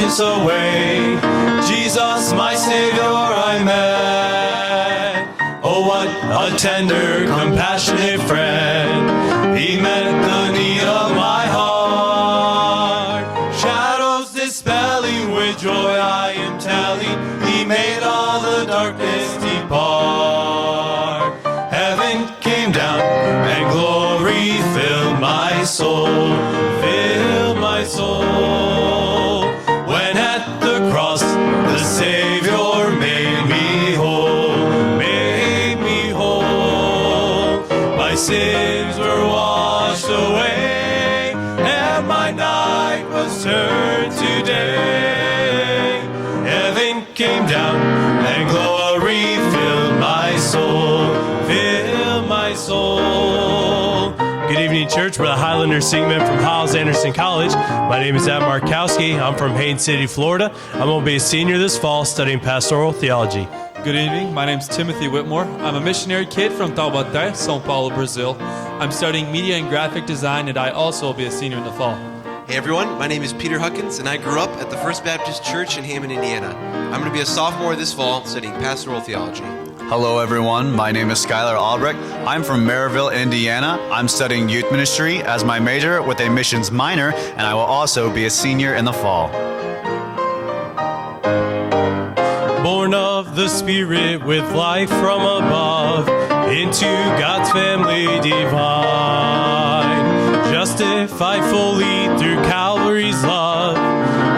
years away, Jesus, my Savior, I met. Oh, what a tender, compassionate friend. He met the need of my heart. Shadows dispelling, with joy I am telling, He made all the darkness depart. Heaven came down and glory filled my soul, filled my soul. When at the cross the Savior made me whole, made me whole. My sins were washed away, and my night was turned to day. Heaven came down and glory filled my soul, filled my soul. Good evening, church. We're the Hylander Singing Men from Hyles Anderson College. My name is Adam Markowski. I'm from Haines City, Florida. I'm going to be a senior this fall studying pastoral theology. Good evening. My name is Timothy Whitmore. I'm a missionary kid from Taubaté, São Paulo, Brazil. I'm studying media and graphic design, and I also will be a senior in the fall. Hey everyone, my name is Peter Huckins, and I grew up at the First Baptist Church in Hammond, Indiana. I'm going to be a sophomore this fall studying pastoral theology. Hello everyone, my name is Skylar Albrecht. I'm from Maryville, Indiana. I'm studying youth ministry as my major with a missions minor, and I will also be a senior in the fall. Born of the Spirit with life from above, into God's family divine. Justified fully through Calvary's love.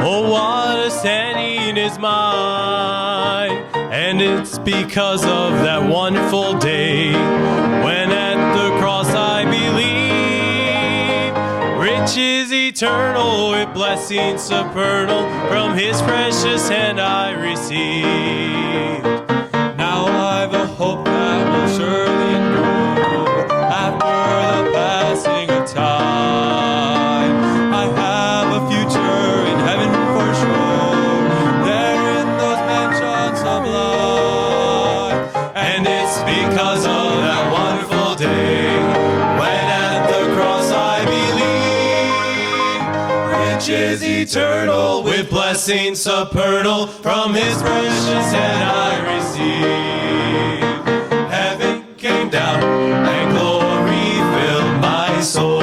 Oh, what a standing is mine. And it's because of that wonderful day when at the cross I believe. Riches eternal with blessings supernal from His precious hand I received. Now I've a hope that will surely endure after the passing of time. I have a future in heaven for sure, there in those mansions of light. And it's because of that wonderful day when at the cross I believe. Riches eternal with blessings supernal from His precious hand I received. Heaven came down and glory filled my soul,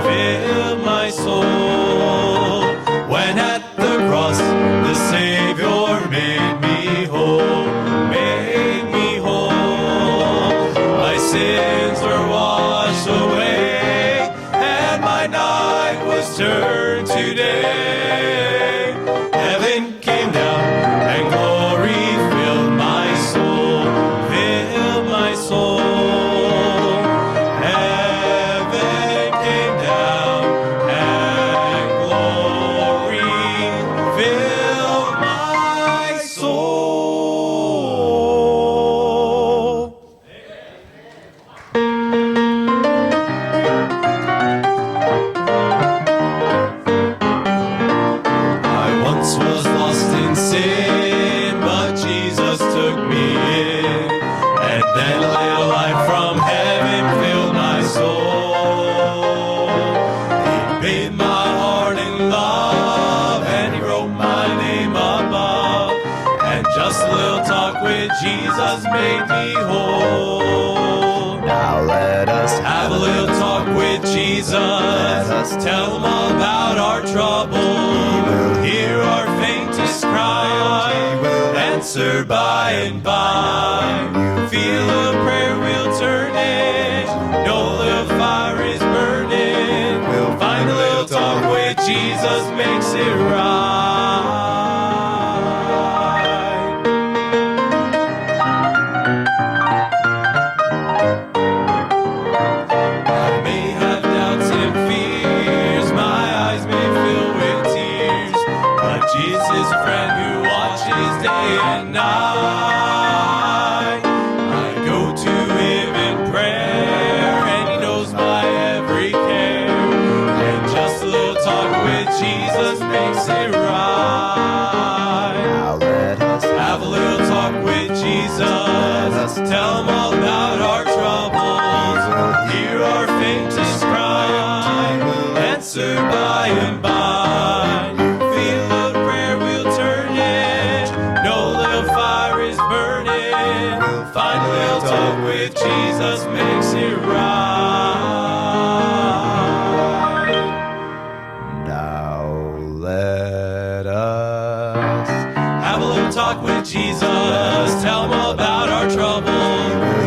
filled my soul. When at the cross the Savior made me whole, made me whole. My sins were washed away, and my night was turned to day. Heaven came down and glory filled my soul, filled my soul. Heaven came down and glory filled my soul. I once was lost in sin, but Jesus took me in, and then a little light from heaven filled my soul. He made my heart in love, and He wrote my name above, and just a little talk with Jesus made me whole. Now let us Have a little talk with Jesus. Tell Him all about our trouble. Hear our faintest cry. Answer by and by. Feel a prayer wheel turning. Know the fire is burning. We'll find a little talk with Jesus makes it right. I may have doubts and fears, my eyes may fill with tears, but Jesus is a friend who watches day and night. I go to Him in prayer, and He knows my every care, and just a little talk with Jesus makes it right. Now let us Have a little talk with Jesus. Tell Him all about our troubles. Hear our faintest cry. Answer by and by. Feel a prayer talk with Jesus. Tell him about our trouble.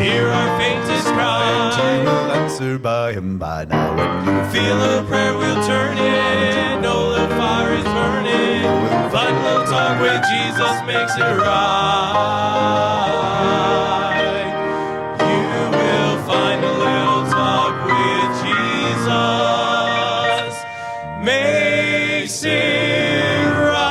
Hear our faintest cry. He will answer by and by. Now when you Feel a prayer, we'll turn it. Know the fire is burning. Find a little talk with Jesus makes it right. You will find a little talk with Jesus makes it right.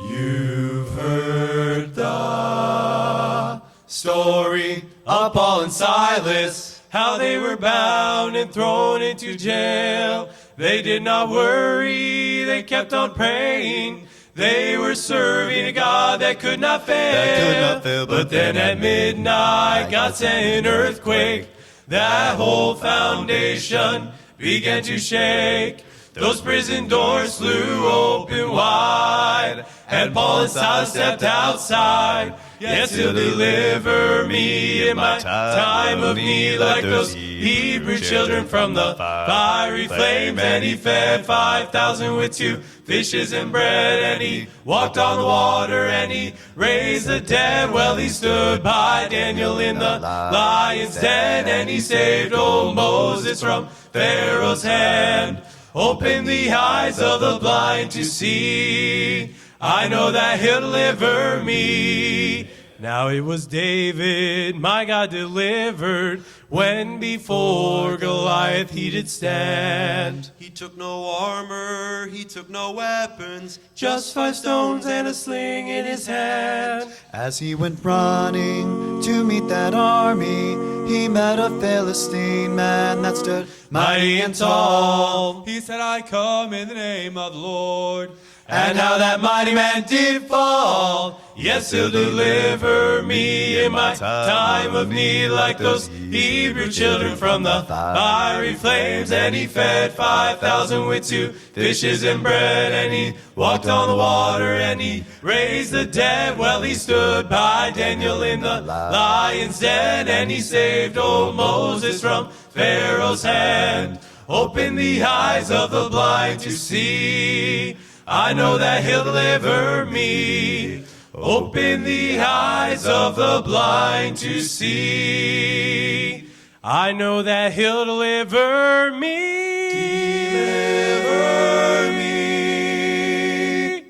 You've heard the story of Paul and Silas, how they were bound and thrown into jail. They did not worry, they kept on praying. They were serving a God that could not fail. But then at midnight, God sent an earthquake. That whole foundation began to shake. Those prison doors flew open wide, and Paul and Silas stepped outside. Yes, he'll deliver me in my time of need, like those Hebrew children from the fiery flame. And he fed 5,000 with 2 fishes and bread, and he walked on the water, and he raised the dead. Well, he stood by Daniel in the lion's den, and he saved old Moses from Pharaoh's hand. Open the eyes of the blind to see. I know that he'll deliver me. Now it was David, my God delivered, when before Goliath he did stand. He took no armor, he took no weapons, Just 5 stones and a sling in his hand. As he went running to meet that army, he met a Philistine man that stood Mighty and tall. He said, I come in the name of the Lord. And how that mighty man did fall. Yes, he'll deliver me in my time of need, like those Hebrew children from the fiery flames. And he fed 5,000 with 2 fishes and bread, and he walked on the water, and he raised the dead. Well, he stood by Daniel in the lion's den, and he saved old Moses from Pharaoh's hand. Open the eyes of the blind to see. I know that he'll deliver me. Open the eyes of the blind to see. I know that he'll deliver me. Deliver me.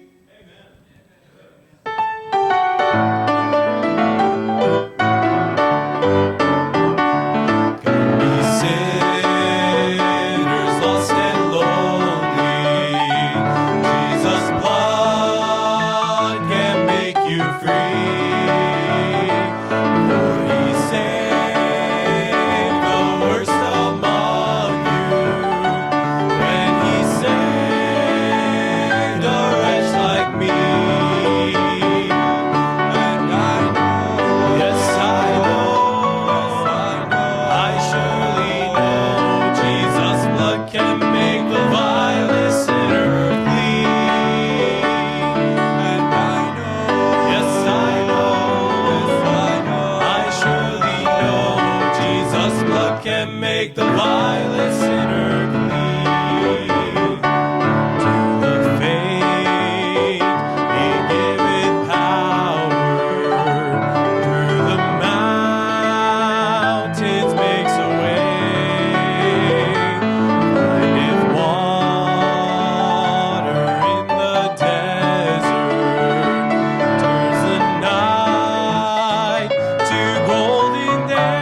Be sinners lost and lonely. Jesus' blood can make you free. For he saved the worst among you. When he saved a wretch like me. And I know, yes I know, I surely know, Jesus' blood can make the vilest sinner clean. And I know, yes I know, I surely know, Jesus' blood can make the vilest sinner clean. To the faint he giveth power, through the mountains makes a way. Findeth water in the desert, turns the night to golden day.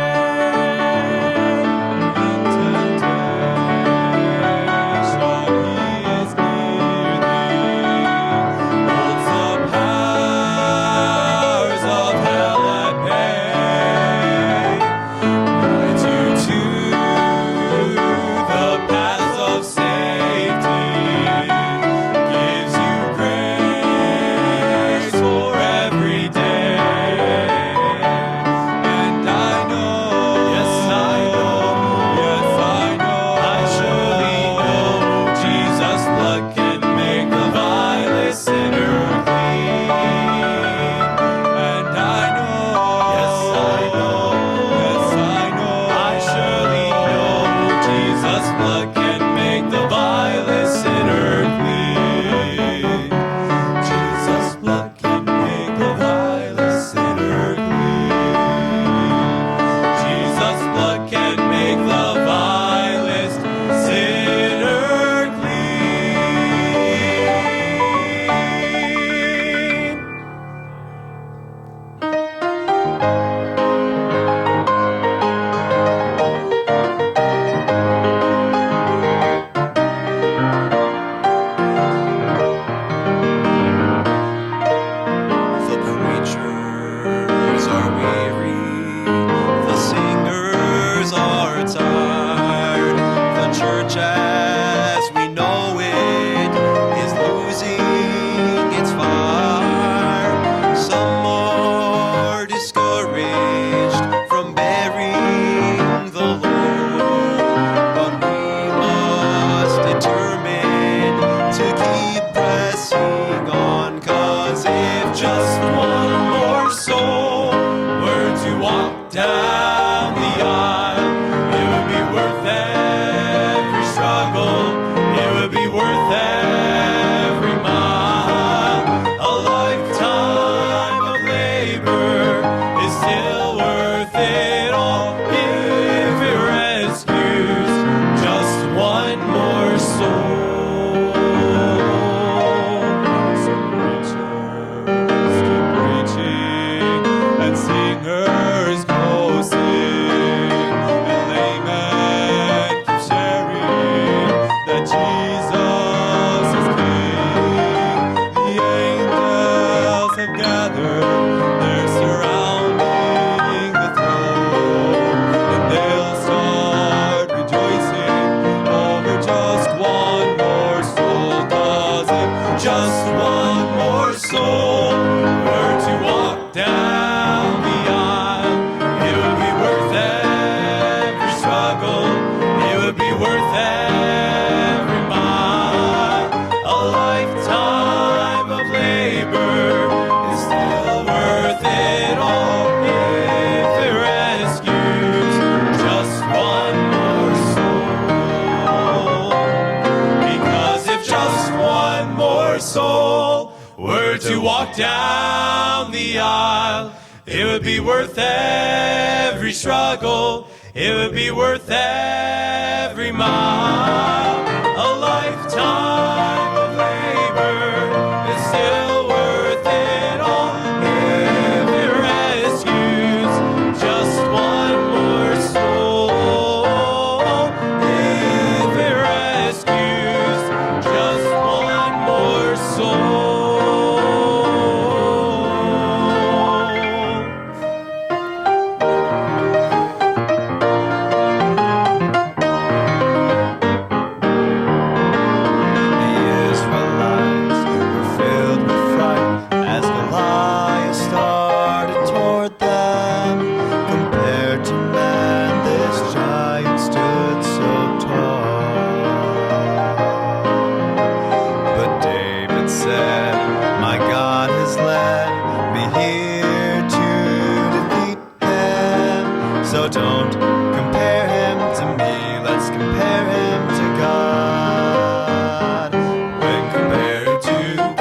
Temptation he is near thee, holds the powers of hell at bay. Guides you to the paths of safety, gives you grace for every day. And discouraged from bearing the load, but we must determine to keep pressing on, 'cause if Just one more soul were to walk down the aisle, it would be worth every struggle, it would be worth every mile. A lifetime of labor is still worth it all if it rescues just one more soul. Some preachers keep preaching, and singers go sing, and laymen keep sharing that Jesus is King. The angels have gathered, they're surrounding the throne, and they'll start rejoicing over just one more soul. 'Cause if Just one more soul were to walk down the aisle, it would be worth every struggle, it would be worth every mile. A lifetime of labor is still worth it all if it rescues just one more soul. Because if just one more soul were to walk down the aisle, it would be worth every struggle, it would be worth every mile. A lifetime of labor is still worth it all if it rescues just one more soul. If it rescues just one more soul. The Israelites were filled with fright as Goliath started toward them. Compared to man, this giant stood so tall. But David said, "My God has led me here to defeat him." So don't compare him to me, let's compare him to God. When compared to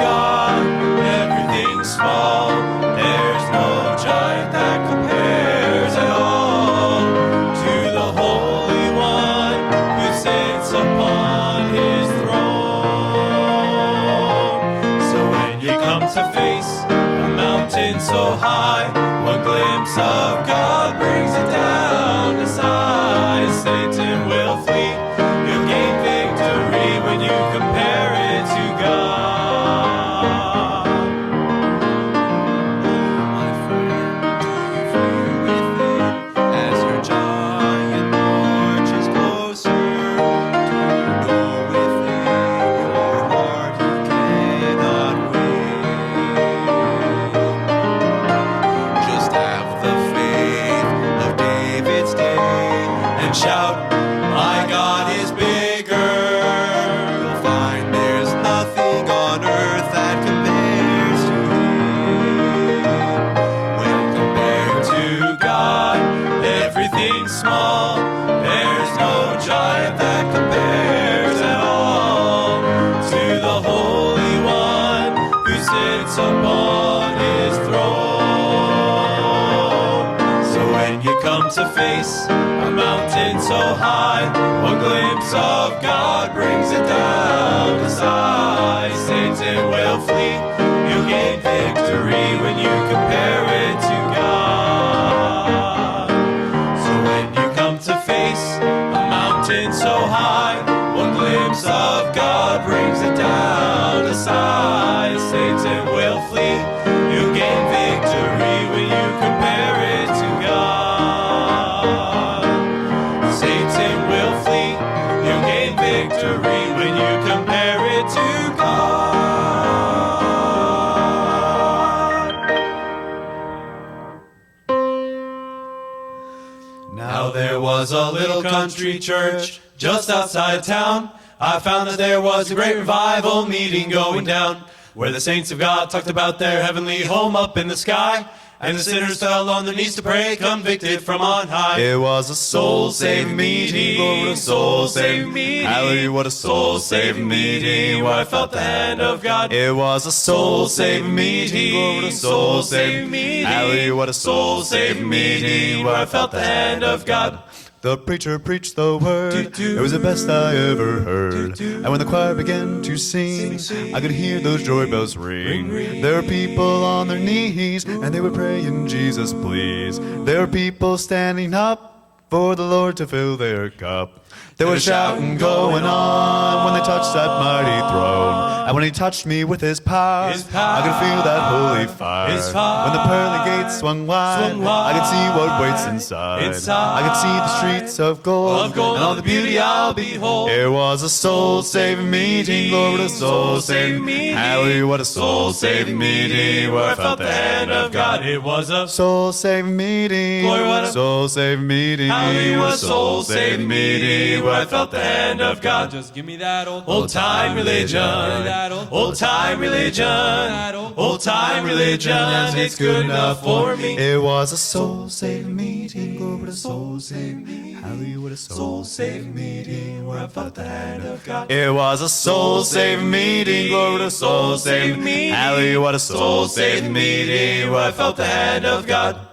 God, everything's small. There's no giant that compares at all to the Holy One who sits upon his throne. So when you come to face a mountain so high, one glimpse of God brings it down to size. Satan will flee, you'll gain victory when you compare it to God. my friend, do you feel within as your giant marches closer? Do you know within your heart you cannot win? Just have the faith of David's day And shout, my God is bigger. You'll find there's nothing on earth that compares to him. When compared to God, everything's small. There's no giant that compares at all to the Holy One who sits upon his throne. So when you come to face a mountain so high, one glimpse of God brings it down to size. Satan will flee, you gain victory when you compare it to God. So when you come to face a mountain so high, one glimpse of God brings it down to size. Satan will flee, you gain victory when you compare it to God. Satan will flee, you gain victory when you compare it to God. Now there was a little country church just outside of town. I found that there was a great revival meeting going down, where the saints of God talked about their heavenly home up in the sky, and the sinners fell on their knees to pray, convicted from on high. It was a soul-saving meeting, oh, what a soul-saving meeting. Hallelujah, what a soul-saving meeting, where I felt the hand of God. It was a soul-saving meeting, oh, what a soul-saving meeting. Hallelujah, what a soul-saving meeting, where I felt the hand of God. The preacher preached the word, it was the best I ever heard. And when the choir began to sing, I could hear those joy bells ring. There were people on their knees, and they were praying, Jesus, please. There were people standing up for the Lord to fill their cup. There was shouting going on when they touched that mighty throne. And when he touched me with his power, I could feel that holy fire. When the pearly gates swung wide, I could see what waits inside. I could see the streets of gold, and all the beauty I'll behold. It was a soul-saving meeting, Lord, a soul-saving meeting. Hallelujah, what a soul-saving meeting, where I felt the hand of God. It was a soul-saving meeting, Glory, what a soul-saving meeting, Hallelujah, what a soul-saving meeting, where I felt the hand of God. Just give me that Old-time religion, old-time religion, old-time religion, it's good enough for me. It was a soul-saving meeting, Lord, a soul-saving meeting. Hallelujah, what a soul-saving meeting, where I felt the hand of God. It was a soul-saving meeting, Lord, a soul-saving meeting. Hallelujah, what a soul-saving meeting, where I felt the hand of God.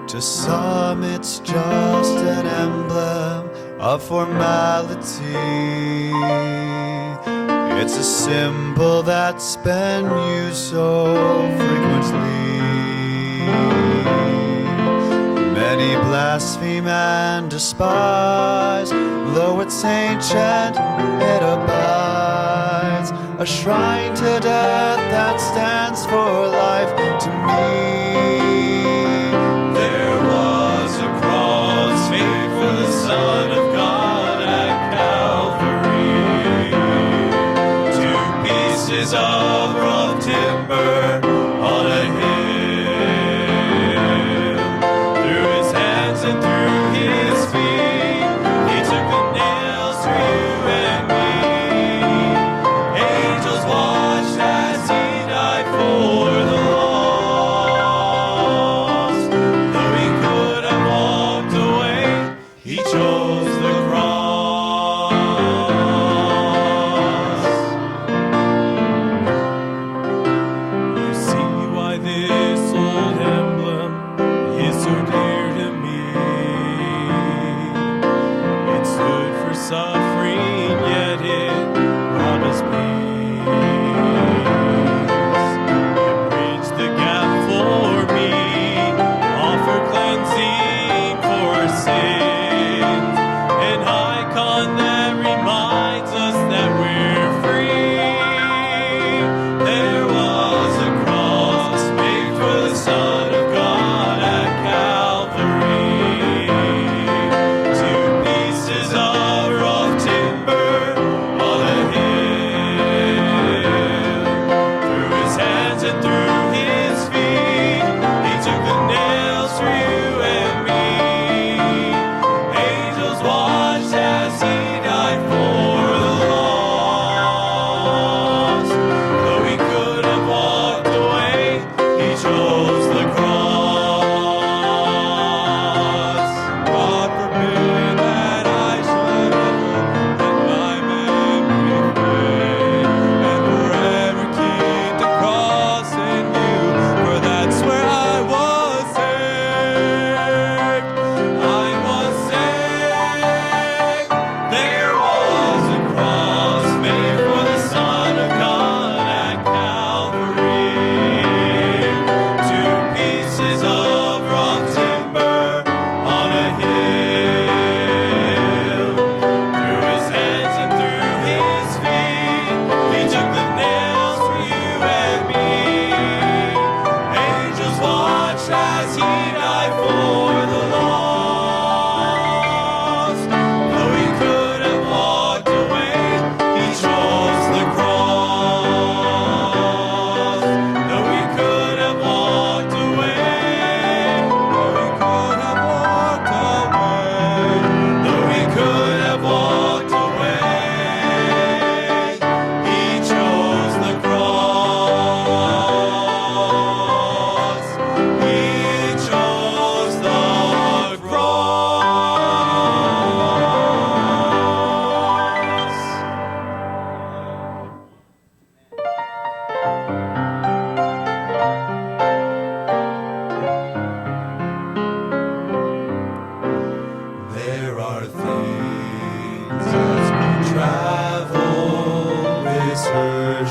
To some it's just an emblem of formality. It's a symbol that's been used so frequently. Many blaspheme and despise, though it's ancient, it abides. A shrine to death that stands for life to me. Son of God at Calvary, 2 pieces of rough timber on a hill. Through his hands and through his feet, he took the nails to you and me. Angels watched as he died for the lost. Though he could have walked away, he chose the cross. You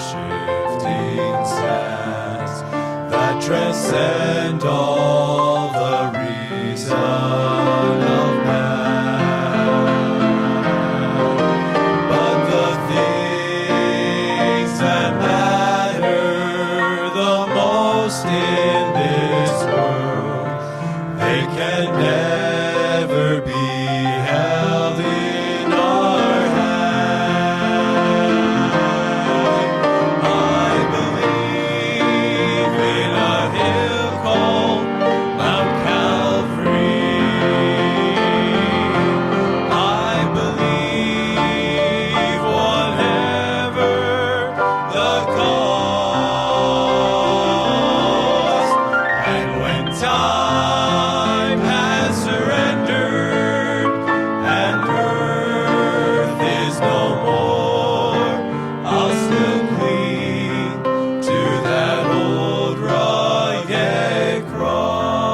shifting sands that transcend all the reason of man. But the things that matter the most in this world, they can never be held in our hand. I believe in a hill called Mount Calvary. I believe whatever the cost. And when time has surrendered and earth is no more, I'll still cling to that old rugged cross.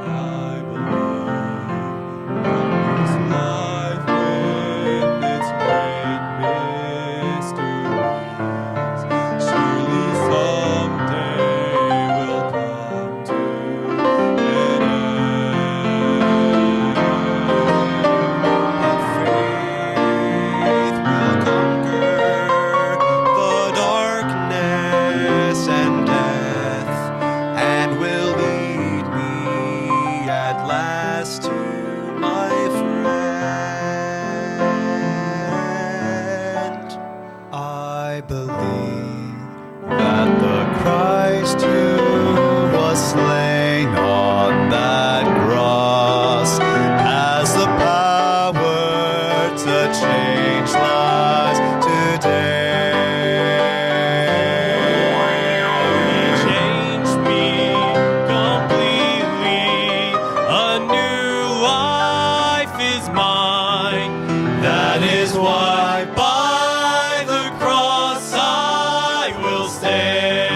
I believe this life with its great mysteries surely someday will come to an end. But faith will conquer the darkness and death, and will lead me at last to my friend. I believe that the Christ who was slain on that cross has the power to change lives today. Changed me completely. A new life is mine. That is why by the cross I will stay.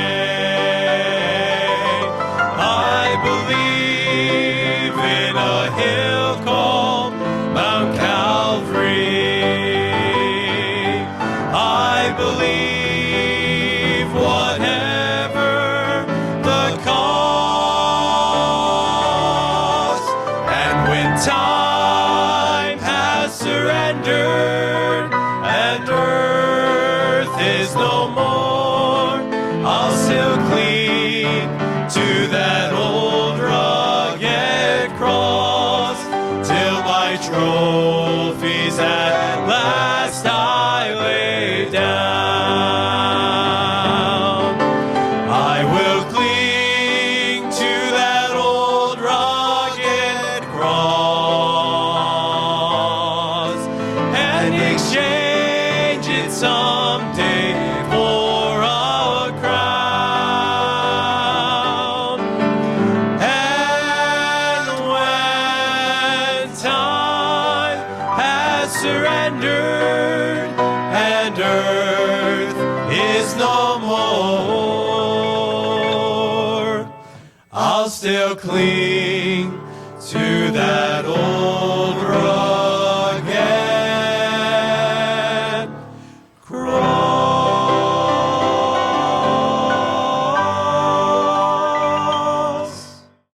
I believe in a hill called Mount Calvary. I believe whatever the cost. And when time has surrendered and earth is no more, I'll still cling to that old rugged cross till my trophies at last I lay down. I will cling to that old rugged cross and exchange it someday for a crown. And when time has surrendered and earth is no more, I'll still cling to that old rugged cross.